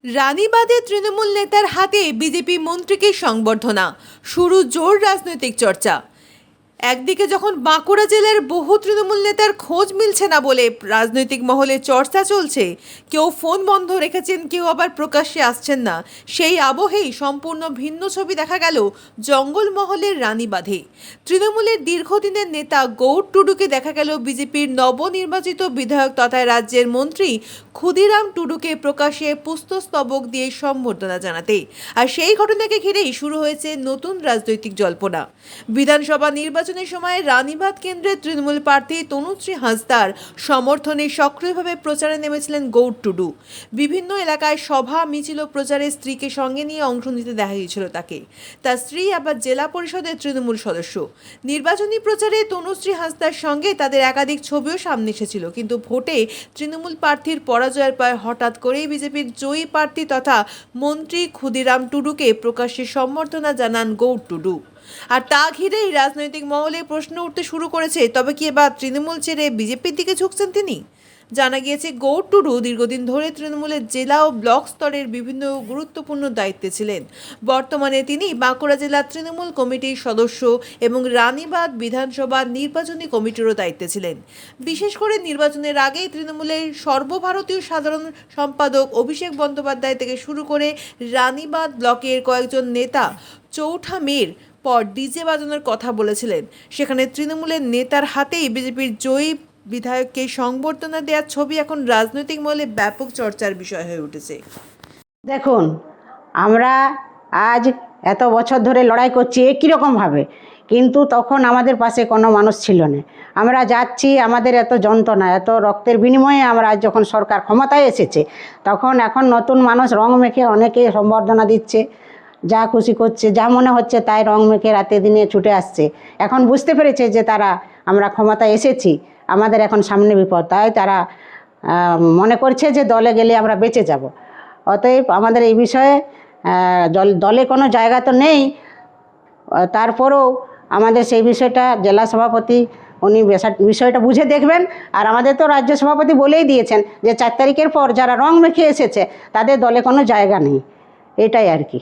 রানীবাঁধে তৃণমূল নেতার হাতে বিজেপি মন্ত্রীকে সংবর্ধনা, শুরু জোর রাজনৈতিক চর্চা। একদিকে যখন বাঁকুড়া জেলার বহু তৃণমূল নেতার খোঁজ মিলছে না বলে রাজনৈতিক মহলে চর্চা চলছে, কেউ ফোন বন্ধ রেখেছেন, কেউ আবার প্রকাশ্যে আসছেন না, সেই আবহেই সম্পূর্ণ ভিন্ন ছবি দেখা গেল জঙ্গলমহলের রানীবাঁধে। তৃণমূলের দীর্ঘদিনের নেতা গৌর টুডুকে দেখা গেল বিজেপির নবনির্বাচিত বিধায়ক তথা রাজ্যের মন্ত্রী ক্ষুদিরাম টুডুকে প্রকাশ্যে পুষ্পস্তবক দিয়ে সম্বর্ধনা জানাতে। আর সেই ঘটনাকে ঘিরেই শুরু হয়েছে নতুন রাজনৈতিক জল্পনা। বিধানসভা নির্বাচনের সময় রানীবাঁধ কেন্দ্রের তৃণমূল প্রার্থী তনুশ্রী হাঁসদার সমর্থনে সক্রিয়ভাবে প্রচারে নেমেছিলেন গৌর টুডু। বিভিন্ন এলাকায় সভা, মিছিল ও প্রচারে স্ত্রীকে সঙ্গে নিয়ে অংশ নিতে দেখা গিয়েছিল তাকে। তার স্ত্রী আবার জেলা পরিষদের তৃণমূল সদস্য। নির্বাচনী প্রচারে তনুশ্রী হাঁসদার সঙ্গে তাদের একাধিক ছবিও সামনে এসেছিল, কিন্তু ভোটে তৃণমূল প্রার্থীর পরাজয়ের পর হঠাৎ করেই বিজেপির জয়ী প্রার্থী তথা মন্ত্রী ক্ষুদিরাম টুডুকে প্রকাশ্যে সম্বর্ধনা জানান গৌর টুডু। আর তা ঘিরেই রাজনৈতিক মহলে প্রশ্ন উঠতে শুরু করেছে, তবে কি এবার তৃণমূল ছেড়ে বিজেপির দিকে ঝুঁকছেন তিনি? জানা গিয়েছে, গৌর টুডু দীর্ঘদিন ধরে তৃণমূলের জেলা ও ব্লক স্তরের বিভিন্ন গুরুত্বপূর্ণ দায়িত্বে ছিলেন। বর্তমানে তিনি বাঁকুড়া জেলা তৃণমূল কমিটির সদস্য এবং রানীবাঁধ বিধানসভা নির্বাচনী কমিটিরও দায়িত্বে ছিলেন। বিশেষ করে নির্বাচনের আগেই তৃণমূলের সর্বভারতীয় সাধারণ সম্পাদক অভিষেক বন্দ্যোপাধ্যায় থেকে শুরু করে রানীবাঁধ ব্লকের কয়েকজন নেতা চৌঠা মের পর ডিজে বাজানোর কথা বলেছিলেন। সেখানে তৃণমূলের নেতার হাতেই বিজেপির জয়ী বিধায়ককে সংবর্ধনা দেওয়ার ছবি এখন রাজনৈতিক মহলে ব্যাপক চর্চার বিষয় হয়ে উঠেছে। দেখুন, আমরা আজ এত বছর ধরে লড়াই করছি একই রকমভাবে, কিন্তু তখন আমাদের পাশে কোনো মানুষ ছিল না। আমরা যাচ্ছি, আমাদের এত যন্ত্রণা, এত রক্তের বিনিময়ে আমরা আজ যখন সরকার ক্ষমতায় এসেছে, এখন নতুন মানুষ রং মেখে অনেকে সম্বর্ধনা দিচ্ছে, যা খুশি করছে, যা মনে হচ্ছে তাই রং মেখে রাতে দিনে ছুটে আসছে। এখন বুঝতে পেরেছে যে আমরা ক্ষমতায় এসেছি, আমাদের এখন সামনে বিপদ, তাই তারা মনে করছে যে দলে গেলে আমরা বেঁচে যাব। অতএব আমাদের এই বিষয়ে দলে কোনো জায়গা তো নেই, তারপরেও আমাদের সেই বিষয়টা জেলা সভাপতি উনি বিষয়টা বুঝে দেখবেন। আর আমাদের তো রাজ্য সভাপতি বলেই দিয়েছেন যে 4 তারিখের পর যারা রং মেখে এসেছে তাদের দলে কোনো জায়গা নেই। এটাই আর কি।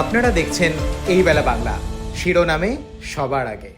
আপনারা দেখছেন এই বেলা বাংলা, শিরোনামে সবার আগে।